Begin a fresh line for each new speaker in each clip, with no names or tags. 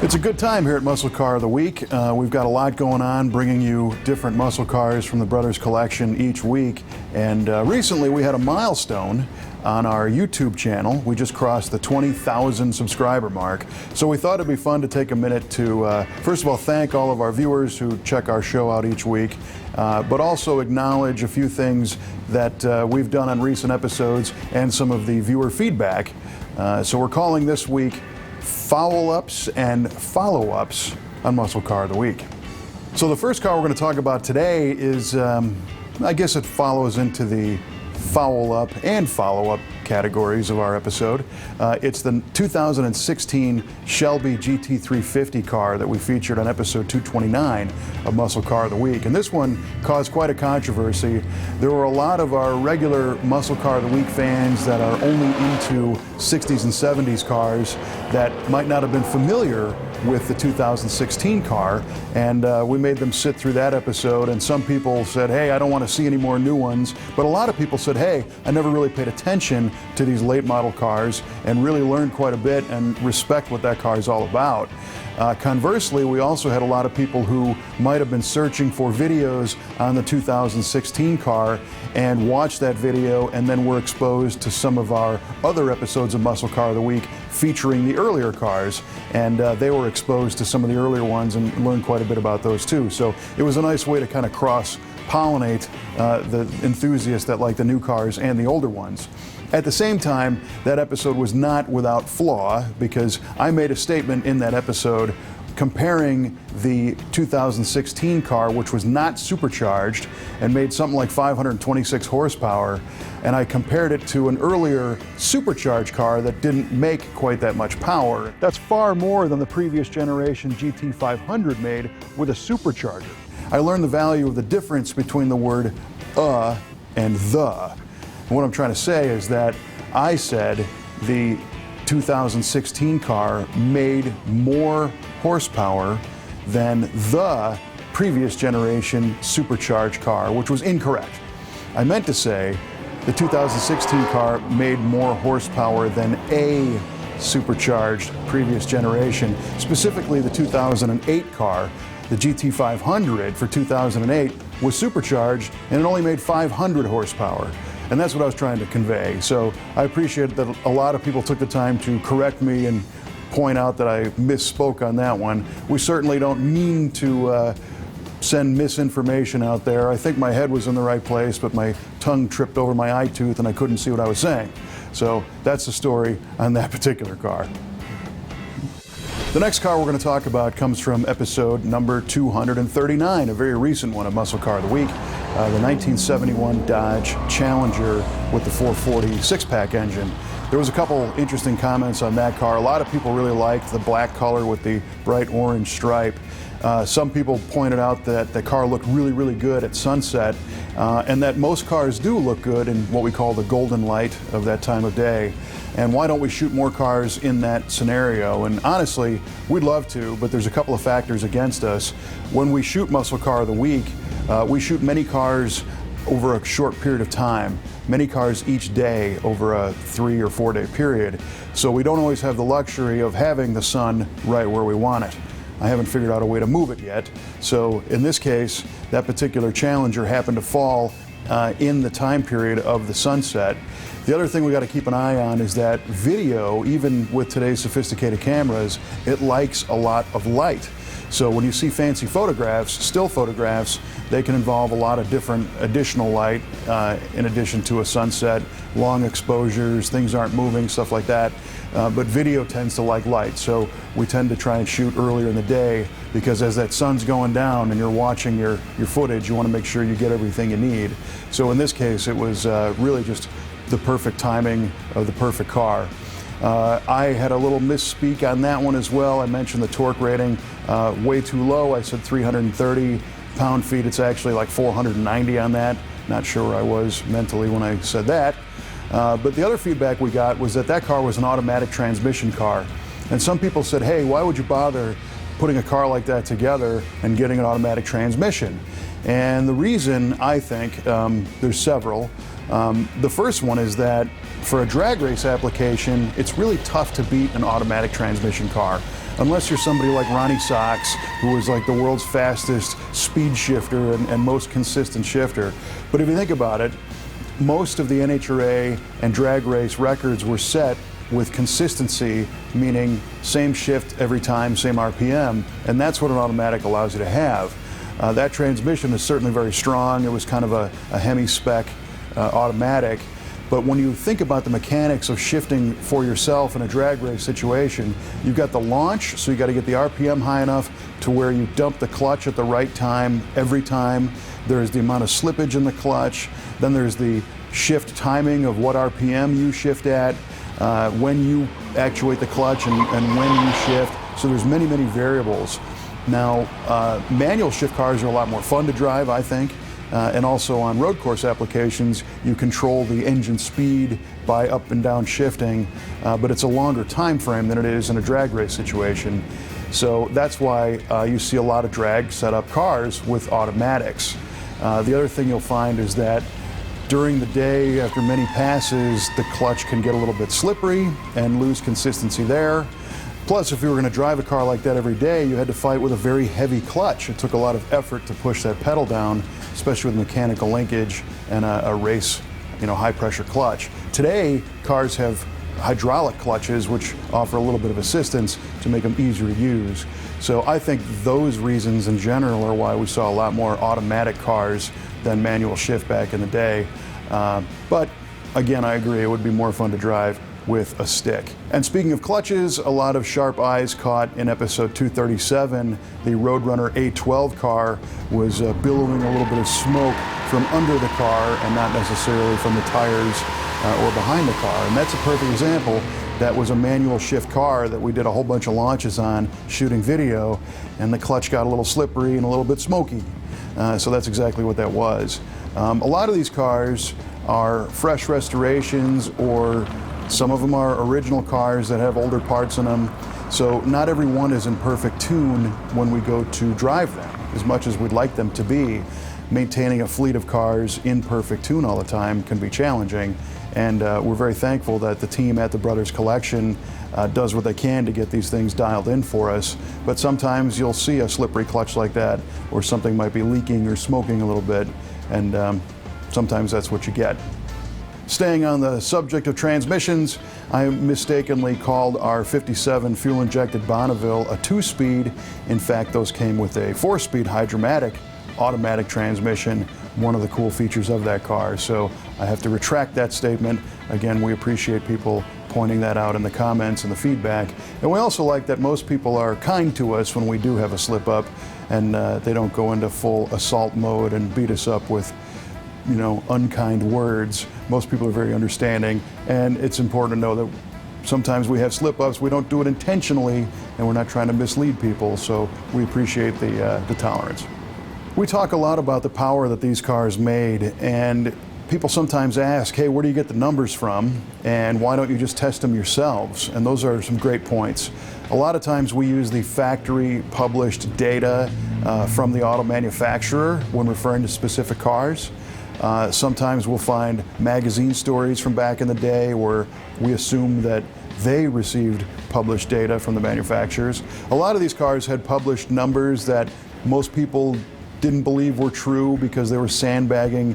It's a good time here at Muscle Car of the Week. We've got a lot going on, bringing you different muscle cars from the Brothers collection each week. And recently we had a milestone on our YouTube channel. We just crossed the 20,000 subscriber mark. So we thought it'd be fun to take a minute to, first of all, thank all of our viewers who check our show out each week, but also acknowledge a few things that we've done on recent episodes and some of the viewer feedback. So we're calling this week Foul-Ups and Follow-Ups on Muscle Car of the Week. So the first car we're going to talk about today is, I guess it follows into the foul-up and follow-up categories of our episode. It's the 2016 Shelby GT350 car that we featured on episode 229 of Muscle Car of the Week. And this one caused quite a controversy. There were a lot of our regular Muscle Car of the Week fans that are only into 60s and 70s cars that might not have been familiar with the 2016 car, and we made them sit through that episode. And some people said, hey, I don't want to see any more new ones, but a lot of people said, hey, I never really paid attention to these late model cars and really learned quite a bit and respect what that car is all about. Conversely, we also had a lot of people who might have been searching for videos on the 2016 car and watched that video and then were exposed to some of our other episodes of Muscle Car of the Week featuring the earlier cars, and they were exposed to some of the earlier ones and learned quite a bit about those too. So it was a nice way to kind of cross-pollinate the enthusiasts that like the new cars and the older ones. At the same time, that episode was not without flaw, because I made a statement in that episode comparing the 2016 car, which was not supercharged and made something like 526 horsepower, and I compared it to an earlier supercharged car that didn't make quite that much power. That's far more than the previous generation GT500 made with a supercharger. I learned the value of the difference between the word and the. And what I'm trying to say is that I said the 2016 car made more horsepower than the previous generation supercharged car, which was incorrect. I meant to say the 2016 car made more horsepower than a supercharged previous generation, specifically the 2008 car. The GT500 for 2008 was supercharged and it only made 500 horsepower. And that's what I was trying to convey. So I appreciate that a lot of people took the time to correct me and point out that I misspoke on that one. We certainly don't mean to send misinformation out there. I think my head was in the right place, but my tongue tripped over my eye tooth and I couldn't see what I was saying. So that's the story on that particular car. The next car we're going to talk about comes from episode number 239, a very recent one of Muscle Car of the Week, the 1971 Dodge Challenger with the 440 six-pack engine. There was a couple interesting comments on that car. A lot of people really liked the black color with the bright orange stripe. Some people pointed out that the car looked really, really good at sunset, and that most cars do look good in what we call the golden light of that time of day. And why don't we shoot more cars in that scenario? And honestly, we'd love to, but there's a couple of factors against us. When we shoot Muscle Car of the Week, we shoot many cars over a short period of time, many cars each day over a 3 or 4 day period. So we don't always have the luxury of having the sun right where we want it. I haven't figured out a way to move it yet. So in this case, that particular Challenger happened to fall in the time period of the sunset. The other thing we got to keep an eye on is that video, even with today's sophisticated cameras, it likes a lot of light. So when you see fancy photographs, still photographs, they can involve a lot of different additional light in addition to a sunset, long exposures, things aren't moving, stuff like that. But video tends to like light, so we tend to try and shoot earlier in the day, because as that sun's going down and you're watching your footage, you want to make sure you get everything you need. So in this case, it was really just the perfect timing of the perfect car. I had a little misspeak on that one as well. I mentioned the torque rating way too low. I said 330 pound-feet. It's actually like 490 on that. Not sure where I was mentally when I said that. But the other feedback we got was that that car was an automatic transmission car. And some people said, hey, why would you bother putting a car like that together and getting an automatic transmission? And the reason, I think, there's several. The first one is that For a drag race application, it's really tough to beat an automatic transmission car. Unless you're somebody like Ronnie Socks, who was like the world's fastest speed shifter and most consistent shifter. But if you think about it, most of the NHRA and drag race records were set with consistency, meaning same shift every time, same RPM, and that's what an automatic allows you to have. That transmission is certainly very strong. It was kind of a Hemi-spec automatic. But when you think about the mechanics of shifting for yourself in a drag race situation, you've got the launch, so you got to get the RPM high enough to where you dump the clutch at the right time every time. There's the amount of slippage in the clutch. Then there's the shift timing of what RPM you shift at, when you actuate the clutch and when you shift. So there's many, many variables. Now, manual shift cars are a lot more fun to drive, I think. And also on road course applications, you control the engine speed by up and down shifting, but it's a longer time frame than it is in a drag race situation. So that's why you see a lot of drag setup cars with automatics. The other thing you'll find is that during the day, after many passes, the clutch can get a little bit slippery and lose consistency there. Plus, if you were going to drive a car like that every day, you had to fight with a very heavy clutch. It took a lot of effort to push that pedal down, especially with mechanical linkage and a race, high pressure clutch. Today, cars have hydraulic clutches, which offer a little bit of assistance to make them easier to use. So I think those reasons in general are why we saw a lot more automatic cars than manual shift back in the day. But again, I agree, it would be more fun to drive with a stick. And speaking of clutches, a lot of sharp eyes caught in episode 237. The Roadrunner A12 car was billowing a little bit of smoke from under the car and not necessarily from the tires or behind the car. And that's a perfect example. That was a manual shift car that we did a whole bunch of launches on, shooting video, and the clutch got a little slippery and a little bit smoky. So that's exactly what that was. A lot of these cars are fresh restorations, or some of them are original cars that have older parts in them. So not every one is in perfect tune when we go to drive them. As much as we'd like them to be, maintaining a fleet of cars in perfect tune all the time can be challenging. And we're very thankful that the team at the Brothers Collection does what they can to get these things dialed in for us. But sometimes you'll see a slippery clutch like that, or something might be leaking or smoking a little bit, and sometimes that's what you get. Staying on the subject of transmissions, I mistakenly called our 57 fuel-injected Bonneville a 2-speed. In fact, those came with a 4-speed Hydromatic automatic transmission, one of the cool features of that car. So I have to retract that statement. Again, we appreciate people pointing that out in the comments and the feedback. And we also like that most people are kind to us when we do have a slip up, and they don't go into full assault mode and beat us up with unkind words. Most people are very understanding, and it's important to know that sometimes we have slip-ups. We don't do it intentionally, and we're not trying to mislead people, so we appreciate the tolerance. We talk a lot about the power that these cars made, and people sometimes ask, hey, where do you get the numbers from, and why don't you just test them yourselves? And those are some great points. A lot of times we use the factory published data from the auto manufacturer when referring to specific cars. Sometimes we'll find magazine stories from back in the day where we assume that they received published data from the manufacturers. A lot of these cars had published numbers that most people didn't believe were true because they were sandbagging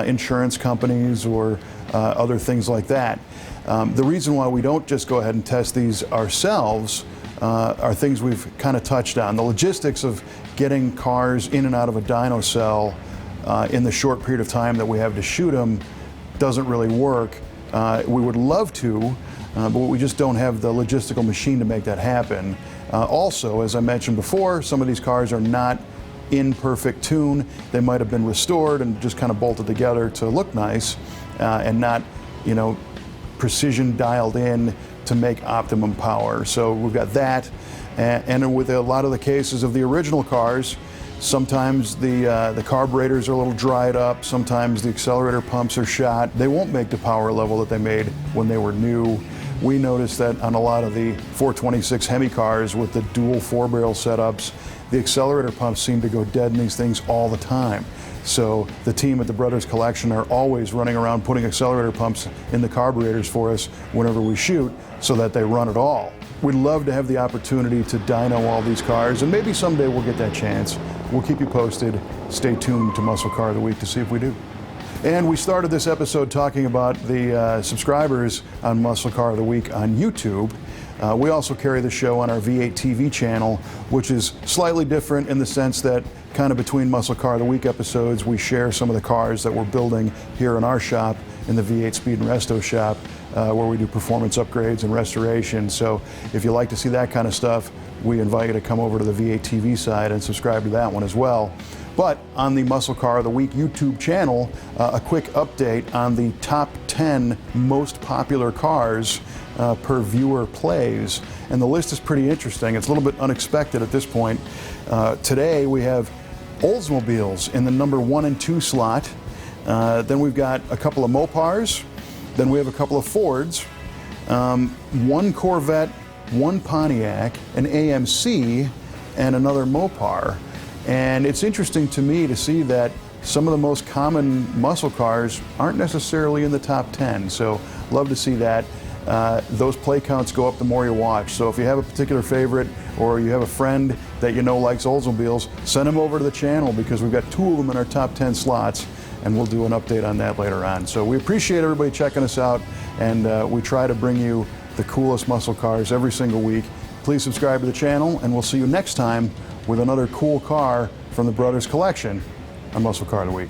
insurance companies or other things like that. The reason why we don't just go ahead and test these ourselves are things we've kind of touched on. The logistics of getting cars in and out of a dyno cell in the short period of time that we have to shoot them doesn't really work. We would love to, but we just don't have the logistical machine to make that happen. Also, as I mentioned before, some of these cars are not in perfect tune. They might have been restored and just kind of bolted together to look nice and not, precision dialed in to make optimum power. So we've got that. And with a lot of the cases of the original cars, sometimes the carburetors are a little dried up, sometimes the accelerator pumps are shot. They won't make the power level that they made when they were new. We noticed that on a lot of the 426 Hemi cars with the dual 4-barrel setups, the accelerator pumps seem to go dead in these things all the time. So the team at the Brothers Collection are always running around putting accelerator pumps in the carburetors for us whenever we shoot so that they run at all. We'd love to have the opportunity to dyno all these cars, and maybe someday we'll get that chance. We'll keep you posted. Stay tuned to Muscle Car of the Week to see if we do. And we started this episode talking about the subscribers on Muscle Car of the Week on YouTube. We also carry the show on our V8TV channel, which is slightly different in the sense that kind of between Muscle Car of the Week episodes, we share some of the cars that we're building here in our shop, in the V8 Speed and Resto shop, where we do performance upgrades and restoration. So if you like to see that kind of stuff, we invite you to come over to the V8TV side and subscribe to that one as well. But on the Muscle Car of the Week YouTube channel, a quick update on the top 10 most popular cars per viewer plays. And the list is pretty interesting. It's a little bit unexpected at this point. Today we have Oldsmobiles in the number 1 and 2 slot. Then we've got a couple of Mopars. Then we have a couple of Fords, one Corvette, one Pontiac, an AMC, and another Mopar. And it's interesting to me to see that some of the most common muscle cars aren't necessarily in the top 10. So love to see that. Those play counts go up the more you watch. So if you have a particular favorite or you have a friend that you know likes Oldsmobiles, send them over to the channel because we've got 2 of them in our top 10 slots, and we'll do an update on that later on. So we appreciate everybody checking us out, and we try to bring you the coolest muscle cars every single week. Please subscribe to the channel, and we'll see you next time with another cool car from the Brothers Collection on Muscle Car of the Week.